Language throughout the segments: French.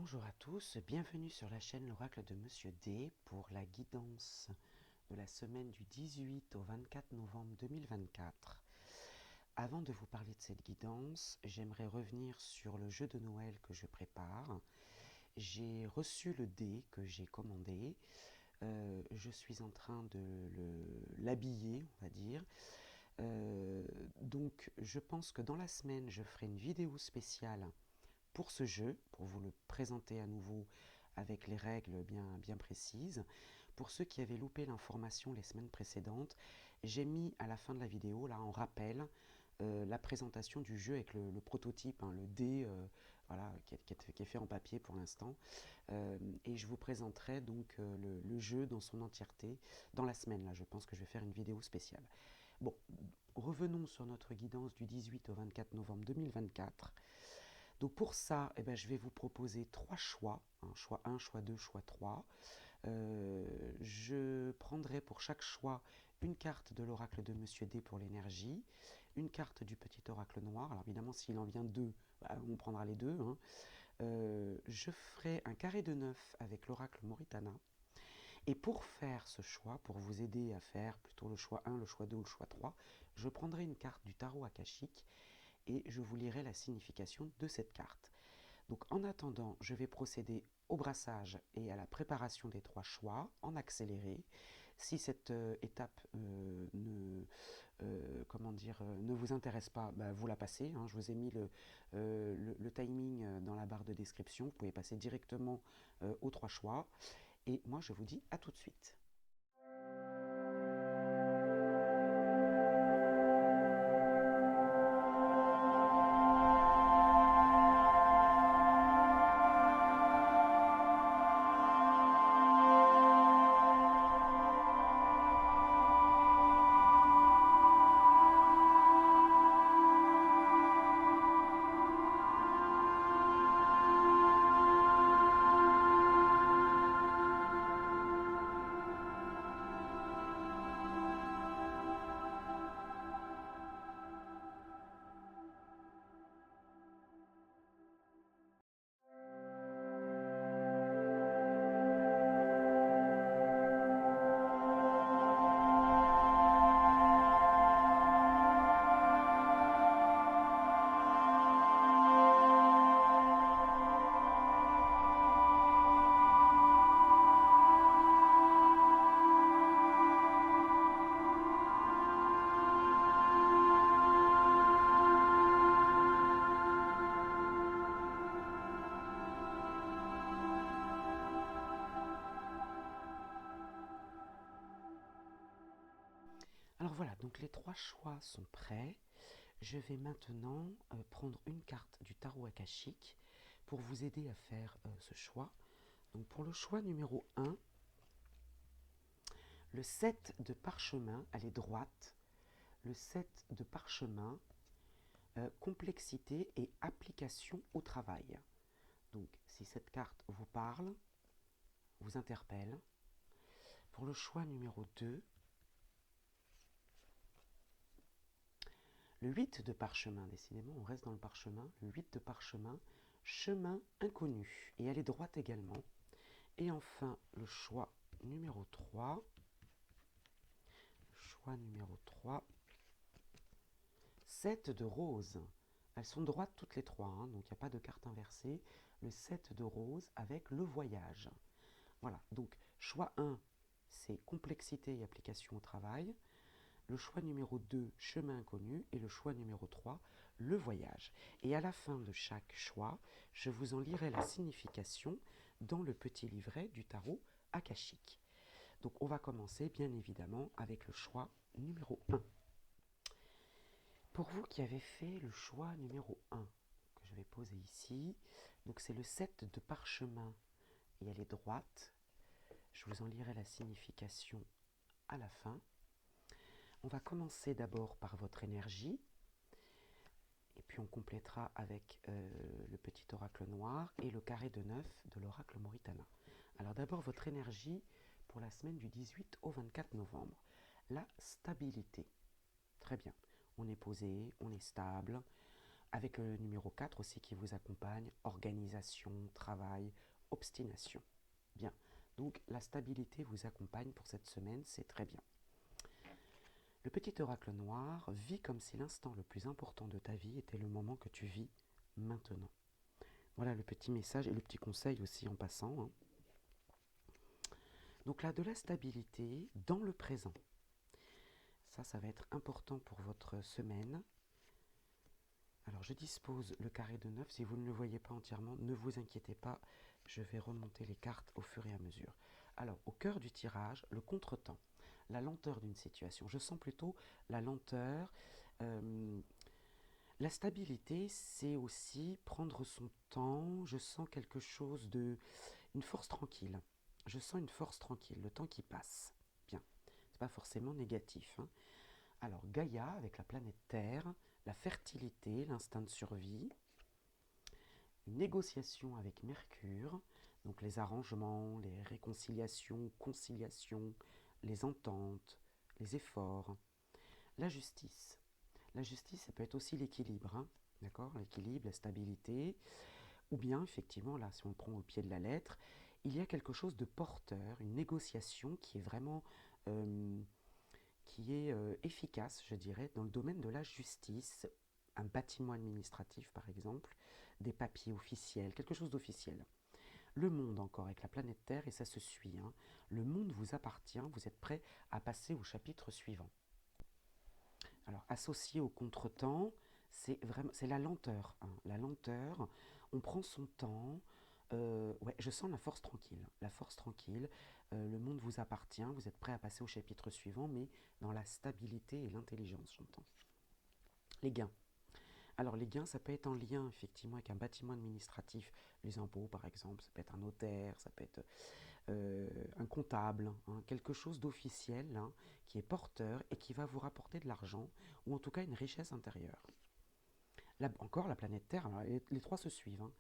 Bonjour à tous, bienvenue sur la chaîne l'Oracle de Monsieur D pour la guidance de la semaine du 18 au 24 novembre 2024. Avant de vous parler de cette guidance, j'aimerais revenir sur le jeu de Noël que je prépare. J'ai reçu le dé que j'ai commandé. Je suis en train de l'habiller, on va dire. Donc je pense que dans la semaine, je ferai une vidéo spéciale pour ce jeu, pour vous le présenter à nouveau avec les règles bien précises. Pour ceux qui avaient loupé l'information les semaines précédentes, j'ai mis à la fin de la vidéo, là en rappel, la présentation du jeu avec le prototype, hein, le dé voilà, qui est fait en papier pour l'instant. Et je vous présenterai donc le jeu dans son entièreté dans la semaine. Là, je pense que je vais faire une vidéo spéciale. Bon, revenons sur notre guidance du 18 au 24 novembre 2024. Donc pour ça, je vais vous proposer trois choix, hein, choix 1, choix 2, choix 3. Je prendrai pour chaque choix une carte de l'oracle de Monsieur D pour l'énergie, une carte du petit oracle noir. Alors évidemment, s'il en vient deux, on prendra les deux. Hein. Je ferai un carré de 9 avec l'oracle Moritana. Et pour faire ce choix, pour vous aider à faire plutôt le choix 1, le choix 2 ou le choix 3, je prendrai une carte du tarot akashique et je vous lirai la signification de cette carte. Donc en attendant, je vais procéder au brassage et à la préparation des trois choix en accéléré. Si cette étape ne vous intéresse pas, vous la passez. Hein. Je vous ai mis le timing dans la barre de description. Vous pouvez passer directement aux trois choix. Et moi, je vous dis à tout de suite. Alors voilà, donc les trois choix sont prêts. Je vais maintenant prendre une carte du tarot akashique pour vous aider à faire ce choix. Donc pour le choix numéro 1, le 7 de parchemin, elle est droite. Le 7 de parchemin, complexité et application au travail. Donc si cette carte vous parle, vous interpelle. Pour le choix numéro 2, le 8 de parchemin, décidément, on reste dans le parchemin. Le 8 de parchemin, chemin inconnu. Et elle est droite également. Et enfin, le choix numéro 3. Choix numéro 3. 7 de rose. Elles sont droites toutes les trois, hein, donc il n'y a pas de carte inversée. Le 7 de rose avec le voyage. Voilà, donc choix 1, c'est complexité et application au travail. Le choix numéro 2, chemin inconnu. Et le choix numéro 3, le voyage. Et à la fin de chaque choix, je vous en lirai la signification dans le petit livret du tarot akashique. Donc on va commencer bien évidemment avec le choix numéro 1. Pour vous qui avez fait le choix numéro 1, que je vais poser ici, donc c'est le 7 de parchemin et elle est droite. Je vous en lirai la signification à la fin. On va commencer d'abord par votre énergie, et puis on complétera avec le petit oracle noir et le carré de 9 de l'oracle Moritana. Alors d'abord votre énergie pour la semaine du 18 au 24 novembre. La stabilité. Très bien. On est posé, on est stable. Avec le numéro 4 aussi qui vous accompagne, organisation, travail, obstination. Bien, donc la stabilité vous accompagne pour cette semaine, c'est très bien. Le petit oracle noir vit comme si l'instant le plus important de ta vie était le moment que tu vis maintenant. Voilà le petit message et le petit conseil aussi en passant, hein. Donc là, de la stabilité dans le présent. Ça va être important pour votre semaine. Alors je dispose le carré de 9, si vous ne le voyez pas entièrement, ne vous inquiétez pas, je vais remonter les cartes au fur et à mesure. Alors au cœur du tirage, le contretemps, la lenteur d'une situation, je sens plutôt la lenteur. La stabilité, c'est aussi prendre son temps, je sens quelque chose de... une force tranquille. Je sens une force tranquille, le temps qui passe. Bien, c'est pas forcément négatif, hein. Alors Gaïa avec la planète Terre, la fertilité, l'instinct de survie, une négociation avec Mercure, donc les arrangements, les réconciliations, conciliations, les ententes, les efforts, la justice. La justice, ça peut être aussi l'équilibre, hein, d'accord, l'équilibre, la stabilité, ou bien effectivement, là, si on le prend au pied de la lettre, il y a quelque chose de porteur, une négociation qui est vraiment efficace, je dirais, dans le domaine de la justice, un bâtiment administratif par exemple, des papiers officiels, quelque chose d'officiel. Le monde encore avec la planète Terre, et ça se suit, hein. Le monde vous appartient, vous êtes prêt à passer au chapitre suivant. Alors associé au contretemps, c'est la lenteur, hein. La lenteur, on prend son temps. Ouais, je sens la force tranquille. La force tranquille, le monde vous appartient, vous êtes prêt à passer au chapitre suivant, mais dans la stabilité et l'intelligence, j'entends. Les gains. Alors les gains, ça peut être en lien effectivement avec un bâtiment administratif, les impôts par exemple, ça peut être un notaire, ça peut être un comptable, hein, quelque chose d'officiel, hein, qui est porteur et qui va vous rapporter de l'argent, ou en tout cas une richesse intérieure. Là, encore la planète Terre, alors, les trois se suivent, hein.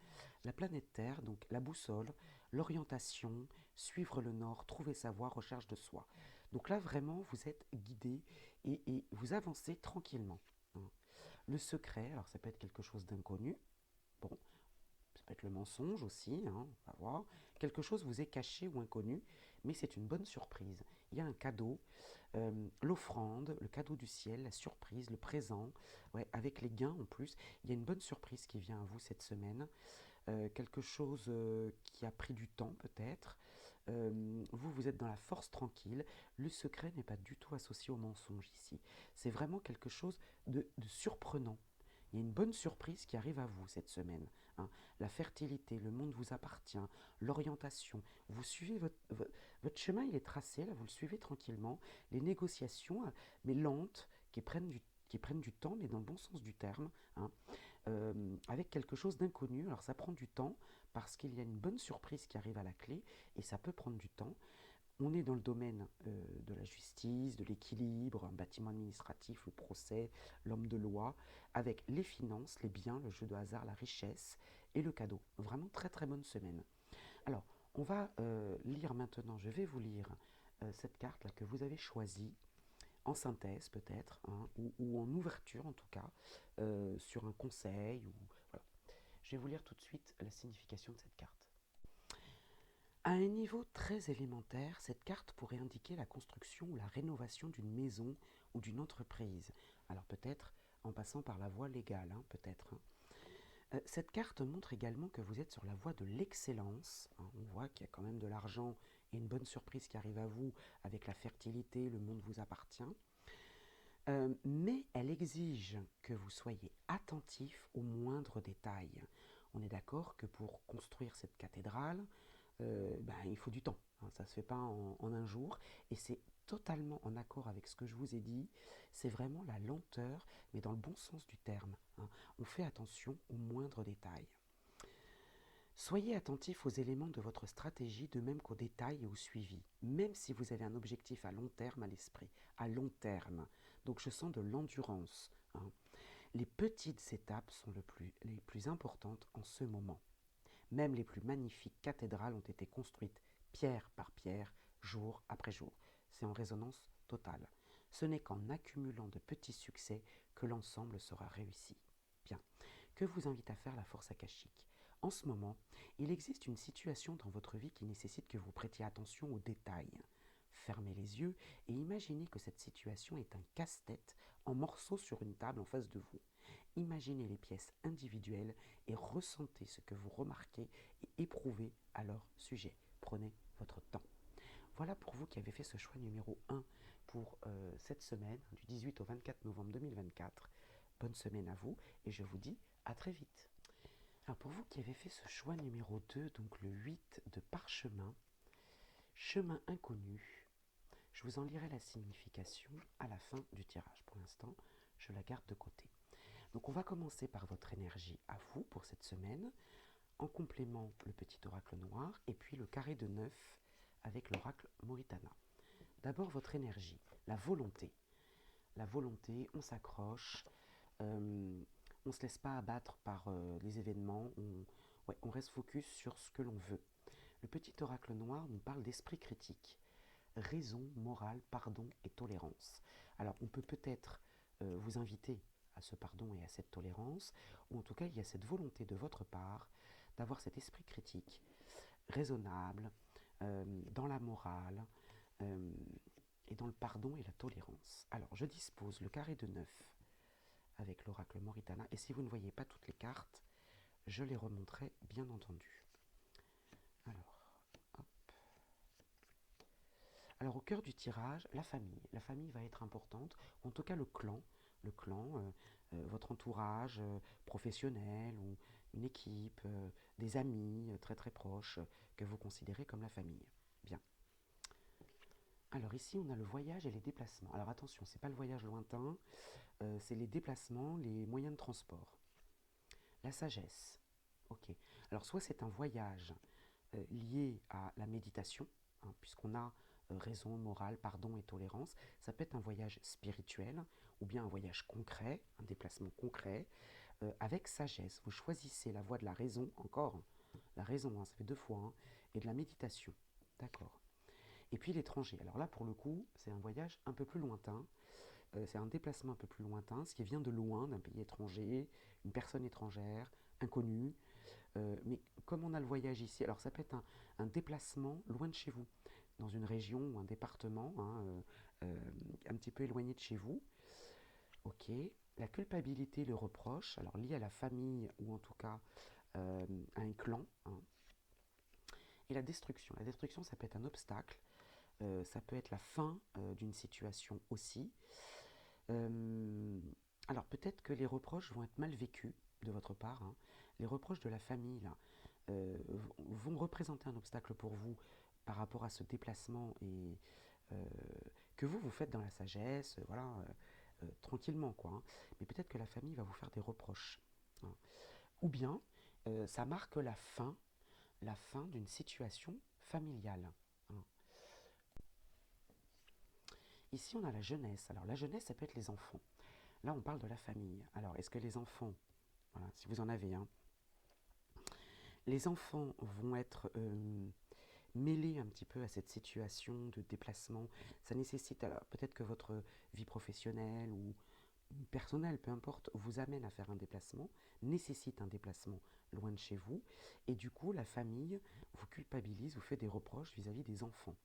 La planète Terre, donc la boussole, l'orientation, suivre le nord, trouver sa voie, recherche de soi. Donc là vraiment vous êtes guidé et vous avancez tranquillement, hein. Le secret, alors ça peut être quelque chose d'inconnu, bon, ça peut être le mensonge aussi, hein, on va voir. Quelque chose vous est caché ou inconnu, mais c'est une bonne surprise. Il y a un cadeau, l'offrande, le cadeau du ciel, la surprise, le présent, ouais, avec les gains en plus. Il y a une bonne surprise qui vient à vous cette semaine. Quelque chose qui a pris du temps peut-être. Vous êtes dans la force tranquille. Le secret n'est pas du tout associé au mensonge ici. C'est vraiment quelque chose de surprenant. Il y a une bonne surprise qui arrive à vous cette semaine, hein. La fertilité, le monde vous appartient, l'orientation. Vous suivez votre chemin, il est tracé, là, vous le suivez tranquillement. Les négociations, mais lentes, qui prennent du temps, mais dans le bon sens du terme, hein, avec quelque chose d'inconnu. Alors ça prend du temps parce qu'il y a une bonne surprise qui arrive à la clé et ça peut prendre du temps. On est dans le domaine de la justice, de l'équilibre, un bâtiment administratif, le procès, l'homme de loi, avec les finances, les biens, le jeu de hasard, la richesse et le cadeau. Vraiment très très bonne semaine. Alors, on va lire maintenant, je vais vous lire cette carte-là que vous avez choisie, en synthèse peut-être, hein, ou en ouverture en tout cas, sur un conseil. Voilà. Je vais vous lire tout de suite la signification de cette carte. À un niveau très élémentaire, cette carte pourrait indiquer la construction ou la rénovation d'une maison ou d'une entreprise. Alors peut-être en passant par la voie légale, hein, peut-être, hein. Cette carte montre également que vous êtes sur la voie de l'excellence, hein. On voit qu'il y a quand même de l'argent et une bonne surprise qui arrive à vous avec la fertilité, le monde vous appartient. Mais elle exige que vous soyez attentif aux moindres détails. On est d'accord que pour construire cette cathédrale, il faut du temps, hein, ça ne se fait pas en un jour, et c'est totalement en accord avec ce que je vous ai dit. C'est vraiment la lenteur, mais dans le bon sens du terme, hein. On fait attention aux moindres détails. Soyez attentif aux éléments de votre stratégie, de même qu'aux détails et au suivi, même si vous avez un objectif à long terme à l'esprit, à long terme. Donc je sens de l'endurance, hein. Les petites étapes sont les plus importantes en ce moment. Même les plus magnifiques cathédrales ont été construites pierre par pierre, jour après jour. C'est en résonance totale. Ce n'est qu'en accumulant de petits succès que l'ensemble sera réussi. Bien. que vous invite à faire la force akashique. En ce moment, il existe une situation dans votre vie qui nécessite que vous prêtiez attention aux détails. Fermez les yeux et imaginez que cette situation est un casse-tête en morceaux sur une table en face de vous. Imaginez les pièces individuelles et ressentez ce que vous remarquez et éprouvez à leur sujet. Prenez votre temps. Voilà pour vous qui avez fait ce choix numéro 1 pour cette semaine, du 18 au 24 novembre 2024. Bonne semaine à vous et je vous dis à très vite. Alors pour vous qui avez fait ce choix numéro 2, donc le 8 de parchemin, chemin inconnu, je vous en lirai la signification à la fin du tirage. Pour l'instant, je la garde de côté. Donc on va commencer par votre énergie à vous pour cette semaine, en complément le petit oracle noir et puis le carré de 9 avec l'oracle Moritana. D'abord votre énergie, la volonté. La volonté, on s'accroche, on ne se laisse pas abattre par les événements, on reste focus sur ce que l'on veut. Le petit oracle noir nous parle d'esprit critique, raison, morale, pardon et tolérance. Alors on peut peut-être vous inviter à ce pardon et à cette tolérance, ou en tout cas il y a cette volonté de votre part d'avoir cet esprit critique, raisonnable, dans la morale, et dans le pardon et la tolérance. Alors je dispose le carré de 9 avec l'oracle Moritana, et si vous ne voyez pas toutes les cartes, je les remonterai bien entendu. Alors, hop. Alors au cœur du tirage, la famille. La famille va être importante, en tout cas le clan, votre entourage professionnel ou une équipe, des amis très très proches que vous considérez comme la famille. Bien. Alors ici on a le voyage et les déplacements. Alors attention, c'est pas le voyage lointain, c'est les déplacements, les moyens de transport. La sagesse. Ok. Alors soit c'est un voyage lié à la méditation, hein, puisqu'on a raison, morale, pardon et tolérance. Ça peut être un voyage spirituel ou bien un voyage concret, un déplacement concret, avec sagesse. Vous choisissez la voie de la raison, encore, la raison, hein, ça fait 2 fois, hein, et de la méditation. D'accord. Et puis l'étranger. Alors là, pour le coup, c'est un voyage un peu plus lointain. C'est un déplacement un peu plus lointain, ce qui vient de loin, d'un pays étranger, une personne étrangère, inconnue. Mais comme on a le voyage ici, alors ça peut être un déplacement loin de chez vous, dans une région ou un département, hein, un petit peu éloigné de chez vous. Ok. La culpabilité, le reproche, alors lié à la famille ou en tout cas à un clan. Hein. Et la destruction. La destruction, ça peut être un obstacle, ça peut être la fin d'une situation aussi. Alors peut-être que les reproches vont être mal vécus de votre part. Hein. Les reproches de la famille là, vont représenter un obstacle pour vous par rapport à ce déplacement et que vous faites dans la sagesse, voilà, tranquillement quoi. Hein. Mais peut-être que la famille va vous faire des reproches. Hein. Ou bien ça marque la fin d'une situation familiale. Hein. Ici, on a la jeunesse. Alors, la jeunesse, ça peut être les enfants. Là, on parle de la famille. Alors, est-ce que les enfants, voilà, si vous en avez un, les enfants vont être mêlés un petit peu à cette situation de déplacement. Ça nécessite, alors peut-être que votre vie professionnelle ou personnelle, peu importe, vous amène à faire un déplacement, nécessite un déplacement loin de chez vous, et du coup, la famille vous culpabilise, vous fait des reproches vis-à-vis des enfants.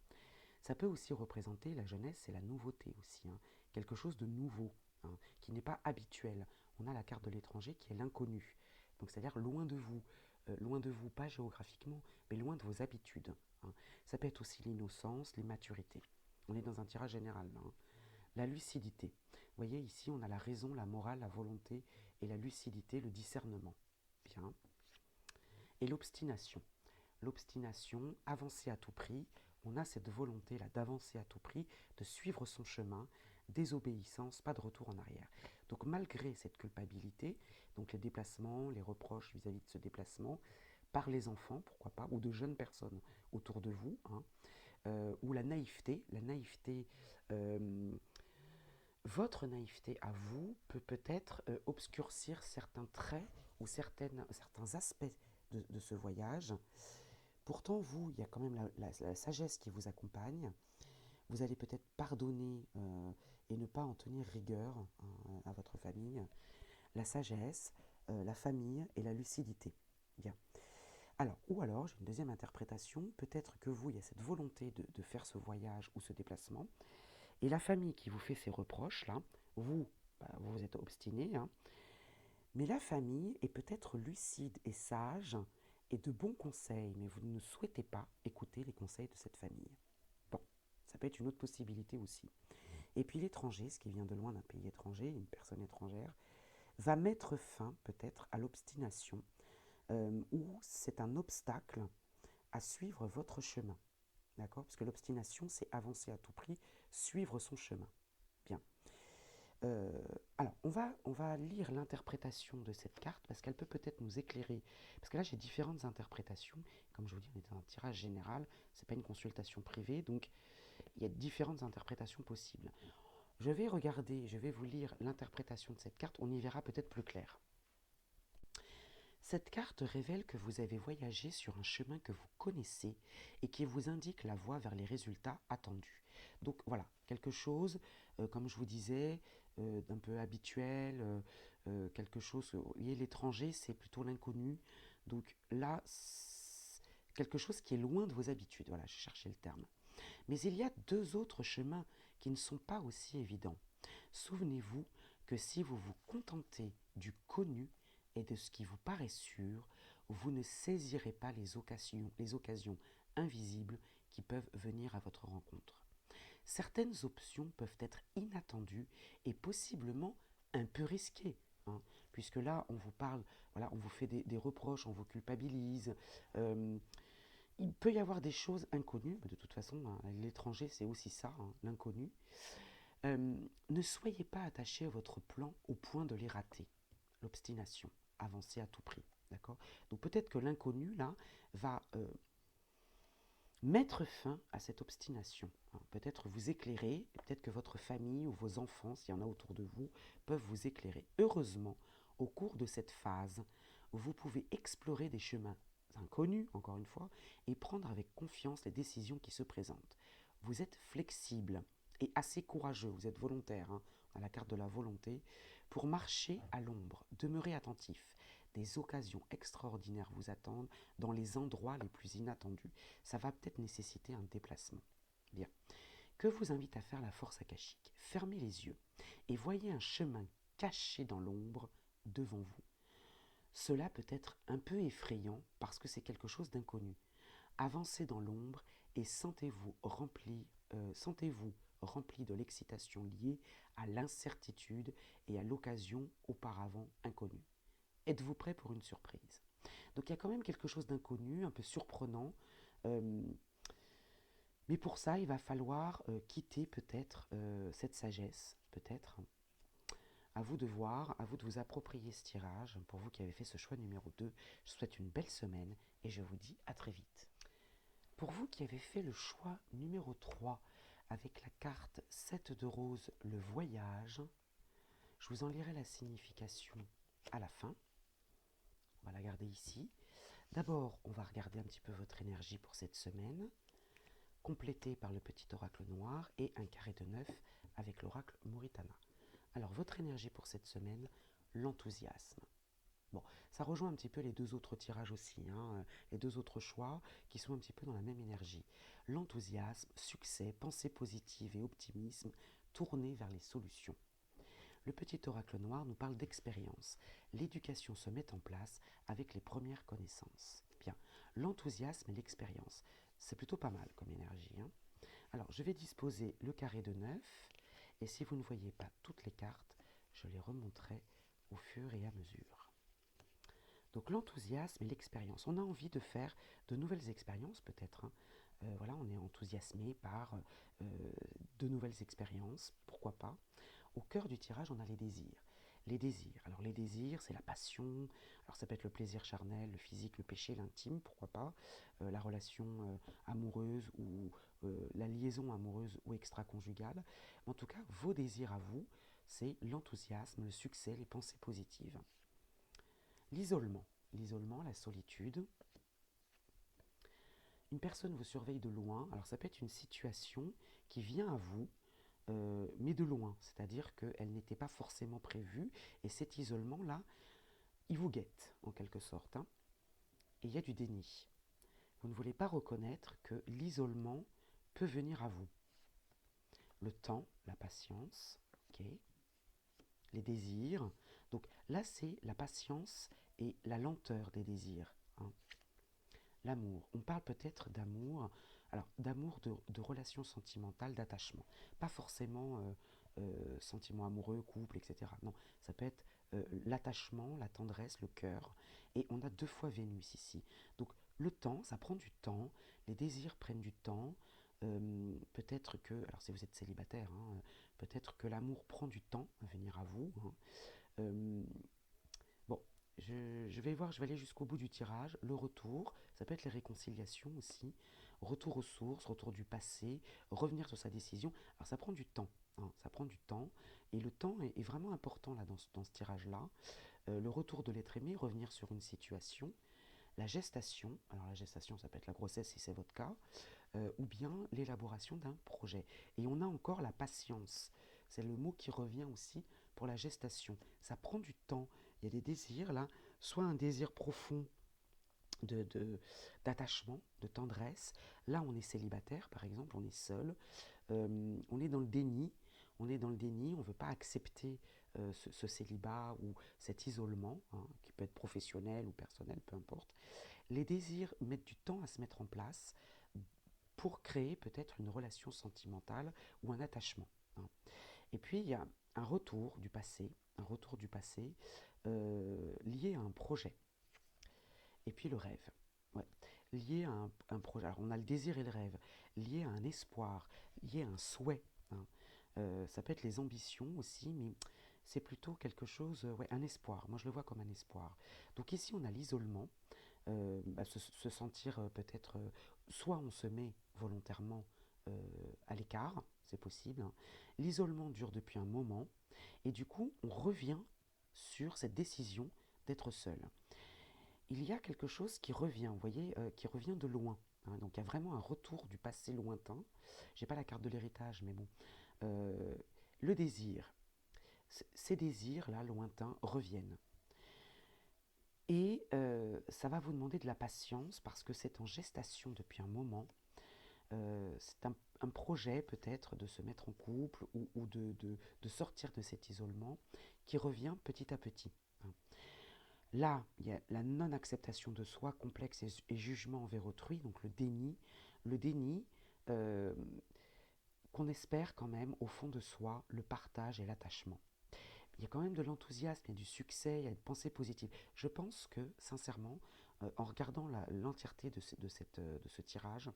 Ça peut aussi représenter la jeunesse et la nouveauté aussi, hein, quelque chose de nouveau, hein, qui n'est pas habituel. On a la carte de l'étranger qui est l'inconnu, donc c'est-à-dire loin de vous, pas géographiquement, mais loin de vos habitudes. Hein. Ça peut être aussi l'innocence, l'immaturité. On est dans un tirage général là. Hein. La lucidité. Vous voyez ici, on a la raison, la morale, la volonté et la lucidité, le discernement. Bien. Et l'obstination. L'obstination, avancer à tout prix, on a cette volonté-là d'avancer à tout prix, de suivre son chemin, désobéissance, pas de retour en arrière. Donc malgré cette culpabilité, donc les déplacements, les reproches vis-à-vis de ce déplacement, par les enfants, pourquoi pas, ou de jeunes personnes autour de vous, hein, ou la naïveté, votre naïveté à vous peut peut-être obscurcir certains traits ou certains aspects de ce voyage. Pourtant, vous, il y a quand même la sagesse qui vous accompagne. Vous allez peut-être pardonner et ne pas en tenir rigueur, hein, à votre famille. La sagesse, la famille et la lucidité. Bien. Alors, ou alors, j'ai une deuxième interprétation, peut-être que vous, il y a cette volonté de faire ce voyage ou ce déplacement, et la famille qui vous fait ces reproches, là, vous, vous êtes obstiné, hein, mais la famille est peut-être lucide et sage et de bons conseils, mais vous ne souhaitez pas écouter les conseils de cette famille. Bon, ça peut être une autre possibilité aussi. Et puis l'étranger, ce qui vient de loin d'un pays étranger, une personne étrangère, va mettre fin peut-être à l'obstination ou c'est un obstacle à suivre votre chemin. D'accord? Parce que l'obstination, c'est avancer à tout prix, suivre son chemin. Bien. Alors, on va lire l'interprétation de cette carte parce qu'elle peut peut-être nous éclairer. Parce que là, j'ai différentes interprétations. Comme je vous dis, on est dans un tirage général, c'est pas une consultation privée, donc il y a différentes interprétations possibles. Je vais regarder, je vais vous lire l'interprétation de cette carte, on y verra peut-être plus clair. Cette carte révèle que vous avez voyagé sur un chemin que vous connaissez et qui vous indique la voie vers les résultats attendus. Donc voilà, quelque chose, comme je vous disais, d'un peu habituel, quelque chose lié à l'étranger, c'est plutôt l'inconnu. Donc là, quelque chose qui est loin de vos habitudes. Voilà, je cherchais le terme. Mais il y a deux autres chemins qui ne sont pas aussi évidents. Souvenez-vous que si vous vous contentez du connu et de ce qui vous paraît sûr, vous ne saisirez pas les occasions invisibles qui peuvent venir à votre rencontre. Certaines options peuvent être inattendues et possiblement un peu risquées, hein, puisque là, on vous parle, voilà, on vous fait des reproches, on vous culpabilise. Il peut y avoir des choses inconnues, mais de toute façon, hein, l'étranger, c'est aussi ça, hein, l'inconnu. Ne soyez pas attaché à votre plan au point de les rater. L'obstination, avancer à tout prix. D'accord? Donc peut-être que l'inconnu, là, va mettre fin à cette obstination. Hein. Peut-être vous éclairer, peut-être que votre famille ou vos enfants, s'il y en a autour de vous, peuvent vous éclairer. Heureusement, au cours de cette phase, vous pouvez explorer des chemins inconnus, encore une fois, et prendre avec confiance les décisions qui se présentent. Vous êtes flexible et assez courageux, vous êtes volontaire, hein, à la carte de la volonté, pour marcher à l'ombre, demeurer attentif. Des occasions extraordinaires vous attendent dans les endroits les plus inattendus. Ça va peut-être nécessiter un déplacement. Bien. Que vous invite à faire la force akashique? Fermez les yeux et voyez un chemin caché dans l'ombre devant vous. Cela peut être un peu effrayant parce que c'est quelque chose d'inconnu. Avancez dans l'ombre et sentez-vous rempli de l'excitation liée à l'incertitude et à l'occasion auparavant inconnue. Êtes-vous prêt pour une surprise? Donc il y a quand même quelque chose d'inconnu, un peu surprenant. Euh, mais pour ça, il va falloir quitter peut-être cette sagesse, peut-être. À vous de voir, à vous de vous approprier ce tirage. Pour vous qui avez fait ce choix numéro 2, je vous souhaite une belle semaine et je vous dis à très vite. Pour vous qui avez fait le choix numéro 3 avec la carte 7 de rose, le voyage, je vous en lirai la signification à la fin. On va la garder ici. D'abord, on va regarder un petit peu votre énergie pour cette semaine, complétée par le petit oracle noir et un carré de 9 avec l'oracle Muritana. Alors, votre énergie pour cette semaine, l'enthousiasme. Bon, ça rejoint un petit peu les deux autres tirages aussi, hein, les deux autres choix qui sont un petit peu dans la même énergie. L'enthousiasme, succès, pensée positive et optimisme tournés vers les solutions. Le petit oracle noir nous parle d'expérience. L'éducation se met en place avec les premières connaissances. Bien, l'enthousiasme et l'expérience, c'est plutôt pas mal comme énergie. Hein. Alors, je vais disposer le carré de 9, et si vous ne voyez pas toutes les cartes, je les remonterai au fur et à mesure. Donc l'enthousiasme et l'expérience. On a envie de faire de nouvelles expériences peut-être. Hein. Voilà, on est enthousiasmé par de nouvelles expériences, pourquoi pas. Au cœur du tirage, on a les désirs. Les désirs. Alors les désirs, c'est la passion. Alors ça peut être le plaisir charnel, le physique, le péché, l'intime, pourquoi pas. La relation amoureuse ou la liaison amoureuse ou extra-conjugale. En tout cas, vos désirs à vous, c'est l'enthousiasme, le succès, les pensées positives. L'isolement. L'isolement, la solitude. Une personne vous surveille de loin. Alors ça peut être une situation qui vient à vous, mais de loin. C'est-à-dire qu'elle n'était pas forcément prévue. Et cet isolement-là il vous guette, en quelque sorte, hein, et il y a du déni. Vous ne voulez pas reconnaître que l'isolement peut venir à vous. Le temps, la patience, ok, les désirs. Donc là, c'est la patience et la lenteur des désirs, hein. L'amour. On parle peut-être d'amour, alors d'amour de relations sentimentales, d'attachement. Pas forcément sentiment amoureux, couple, etc. Non, ça peut être l'attachement, la tendresse, le cœur. Et on a 2 fois Vénus ici. Donc le temps, ça prend du temps, les désirs prennent du temps. Peut-être que, alors si vous êtes célibataire, hein, peut-être que l'amour prend du temps à venir à vous, hein. Euh, Bon, je vais voir, je vais aller jusqu'au bout du tirage. Le retour, ça peut être les réconciliations aussi. Retour aux sources, retour du passé, revenir sur sa décision. Alors ça prend du temps, hein, ça prend du temps. Et le temps est vraiment important là dans ce tirage-là. Le retour de l'être aimé, revenir sur une situation. La gestation, alors la gestation ça peut être la grossesse si c'est votre cas, ou bien l'élaboration d'un projet. Et on a encore la patience. C'est le mot qui revient aussi pour la gestation. Ça prend du temps. Il y a des désirs là, soit un désir profond d'attachement, de tendresse. Là, on est célibataire, par exemple, on est seul. On est dans le déni. On est dans le déni, on ne veut pas accepter ce célibat ou cet isolement, hein, qui peut être professionnel ou personnel, peu importe. Les désirs mettent du temps à se mettre en place pour créer peut-être une relation sentimentale ou un attachement, hein. Et puis il y a un retour du passé lié à un projet. Et puis le rêve, ouais, lié à un projet. Alors on a le désir et le rêve, lié à un espoir, lié à un souhait, hein. Ça peut être les ambitions aussi, mais c'est plutôt quelque chose, ouais, un espoir. Moi je le vois comme un espoir. Donc ici on a l'isolement, se sentir peut-être, soit on se met volontairement à l'écart, c'est possible, hein. L'isolement dure depuis un moment, et du coup, on revient sur cette décision d'être seul. Il y a quelque chose qui revient, vous voyez, qui revient de loin, hein. Donc il y a vraiment un retour du passé lointain. J'ai pas la carte de l'héritage, mais bon. Euh, le désir, ces désirs-là, lointains, reviennent. Et ça va vous demander de la patience parce que c'est en gestation depuis un moment. C'est un projet peut-être de se mettre en couple ou de sortir de cet isolement qui revient petit à petit, hein. Là, il y a la non-acceptation de soi, complexe et jugement envers autrui, donc le déni euh, qu'on espère quand même au fond de soi, le partage et l'attachement. Il y a quand même de l'enthousiasme, il y a du succès, il y a une pensée positive. Je pense que, sincèrement, en regardant l'entièreté de ce tirage,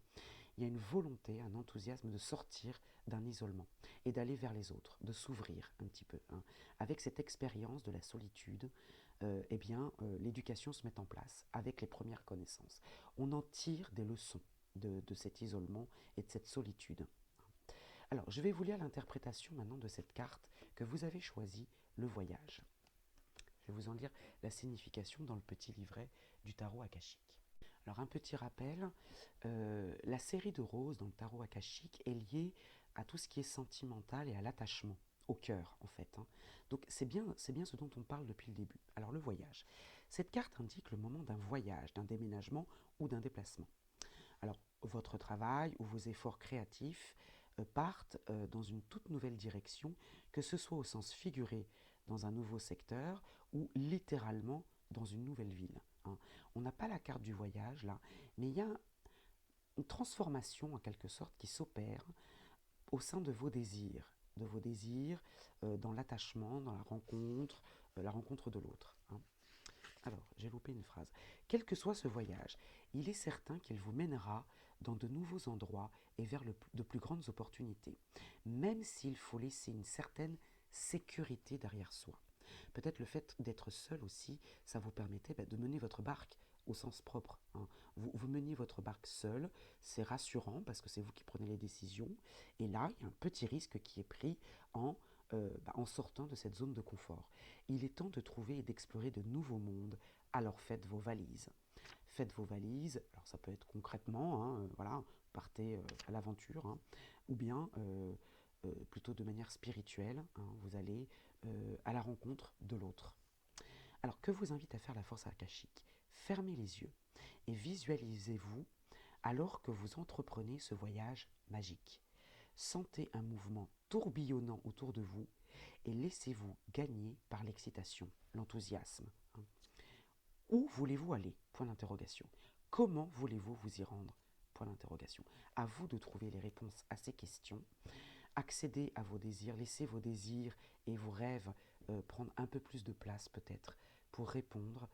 il y a une volonté, un enthousiasme de sortir d'un isolement et d'aller vers les autres, de s'ouvrir un petit peu, hein. Avec cette expérience de la solitude, l'éducation se met en place avec les premières connaissances. On en tire des leçons de cet isolement et de cette solitude. Alors, je vais vous lire l'interprétation maintenant de cette carte que vous avez choisie, le voyage. Je vais vous en lire la signification dans le petit livret du tarot akashique. Alors, un petit rappel, la série de roses dans le tarot akashique est liée à tout ce qui est sentimental et à l'attachement, au cœur en fait, hein. Donc, c'est bien ce dont on parle depuis le début. Alors, le voyage. Cette carte indique le moment d'un voyage, d'un déménagement ou d'un déplacement. Alors, votre travail ou vos efforts créatifs partent dans une toute nouvelle direction, que ce soit au sens figuré dans un nouveau secteur ou littéralement dans une nouvelle ville, hein. On n'a pas la carte du voyage là, mais il y a une transformation en quelque sorte qui s'opère au sein de vos désirs dans l'attachement, dans la rencontre de l'autre, hein. Alors, j'ai loupé une phrase. Quel que soit ce voyage, il est certain qu'il vous mènera dans de nouveaux endroits et vers de plus grandes opportunités, même s'il faut laisser une certaine sécurité derrière soi. Peut-être le fait d'être seul aussi, ça vous permettait de mener votre barque au sens propre, hein. Vous meniez votre barque seul, c'est rassurant parce que c'est vous qui prenez les décisions, et là, il y a un petit risque qui est pris en sortant de cette zone de confort. Il est temps de trouver et d'explorer de nouveaux mondes, alors faites vos valises. Faites vos valises, alors ça peut être concrètement, hein, voilà, partez à l'aventure, hein, ou bien plutôt de manière spirituelle, hein, vous allez à la rencontre de l'autre. Alors, que vous invite à faire la force akashique? Fermez les yeux et visualisez-vous alors que vous entreprenez ce voyage magique. Sentez un mouvement tourbillonnant autour de vous et laissez-vous gagner par l'excitation, l'enthousiasme. Où voulez-vous aller? Point d'interrogation. Comment voulez-vous vous y rendre? Point d'interrogation. À vous de trouver les réponses à ces questions. Accédez à vos désirs, laissez vos désirs et vos rêves prendre un peu plus de place peut-être pour répondre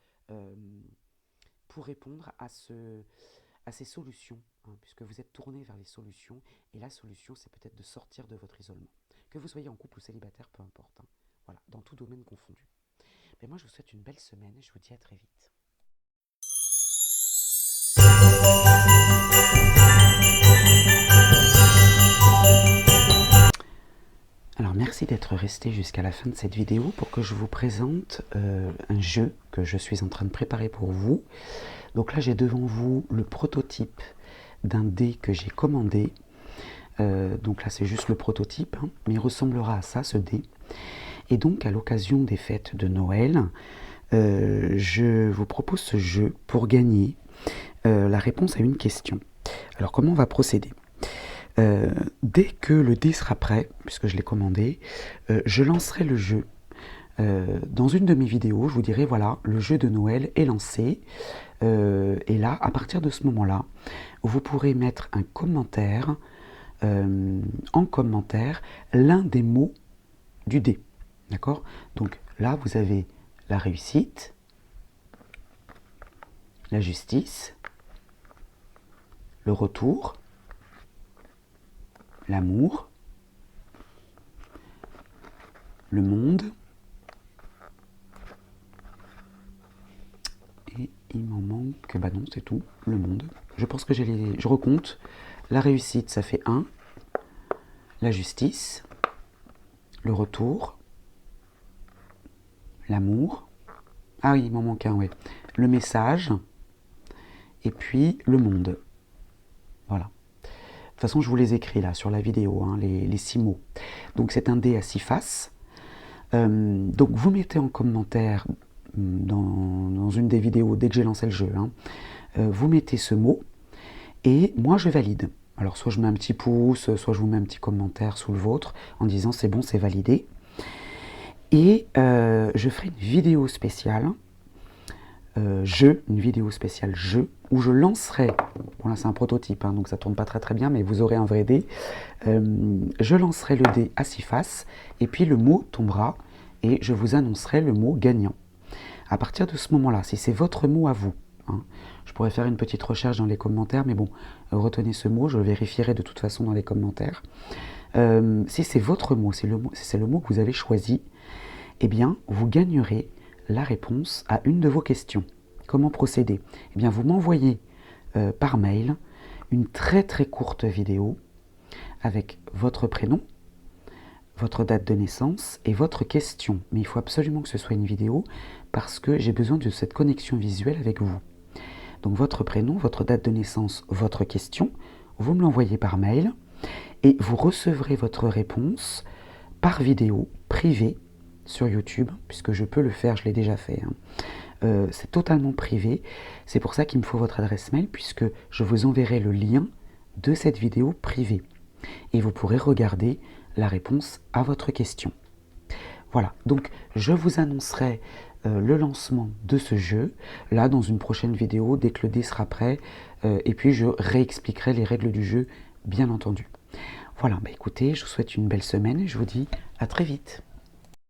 à ces solutions, hein, puisque vous êtes tourné vers les solutions, et la solution c'est peut-être de sortir de votre isolement. Que vous soyez en couple ou célibataire, peu importe, hein, voilà, dans tout domaine confondu. Mais moi je vous souhaite une belle semaine et je vous dis à très vite. Alors merci d'être resté jusqu'à la fin de cette vidéo pour que je vous présente un jeu que je suis en train de préparer pour vous. Donc là j'ai devant vous le prototype d'un dé que j'ai commandé. Donc là c'est juste le prototype, hein, mais il ressemblera à ça, ce dé. Et donc à l'occasion des fêtes de Noël, je vous propose ce jeu pour gagner la réponse à une question. Alors comment on va procéder? Dès que le dé sera prêt, puisque je l'ai commandé, je lancerai le jeu. Dans une de mes vidéos, je vous dirai, voilà, le jeu de Noël est lancé. Et là, à partir de ce moment-là, vous pourrez mettre un commentaire, en commentaire, l'un des mots du dé. D'accord? Donc là, vous avez la réussite, la justice, le retour, l'amour, le monde, et il m'en manque, bah non c'est tout, le monde. Je pense que je recompte, la réussite ça fait 1, la justice, le retour, l'amour, ah oui il m'en manque un, ouais, le message, et puis le monde, voilà. De toute façon, je vous les écris là sur la vidéo, hein, les 6 mots. Donc c'est un dé à 6 faces. Donc vous mettez en commentaire dans une des vidéos, dès que j'ai lancé le jeu, hein, vous mettez ce mot et moi je valide. Alors soit je mets un petit pouce, soit je vous mets un petit commentaire sous le vôtre en disant c'est bon, c'est validé. Et je ferai une vidéo spéciale, une vidéo spéciale jeu, où je lancerai, bon là c'est un prototype, hein, donc ça tourne pas très bien, mais vous aurez un vrai dé, je lancerai le dé à 6 faces, et puis le mot tombera, et je vous annoncerai le mot gagnant. À partir de ce moment-là, si c'est votre mot à vous, hein, je pourrais faire une petite recherche dans les commentaires, mais bon, retenez ce mot, je le vérifierai de toute façon dans les commentaires. Si c'est votre mot, c'est le mot que vous avez choisi, eh bien, vous gagnerez la réponse à une de vos questions. Comment procéder? Eh bien, vous m'envoyez par mail une très courte vidéo avec votre prénom, votre date de naissance et votre question. Mais il faut absolument que ce soit une vidéo parce que j'ai besoin de cette connexion visuelle avec vous. Donc votre prénom, votre date de naissance, votre question, vous me l'envoyez par mail et vous recevrez votre réponse par vidéo privée sur YouTube, puisque je peux le faire, je l'ai déjà fait. Hein. C'est totalement privé, c'est pour ça qu'il me faut votre adresse mail, puisque je vous enverrai le lien de cette vidéo privée. Et vous pourrez regarder la réponse à votre question. Voilà, donc je vous annoncerai le lancement de ce jeu, là dans une prochaine vidéo, dès que le dé sera prêt, et puis je réexpliquerai les règles du jeu, bien entendu. Voilà, bah écoutez, je vous souhaite une belle semaine et je vous dis à très vite.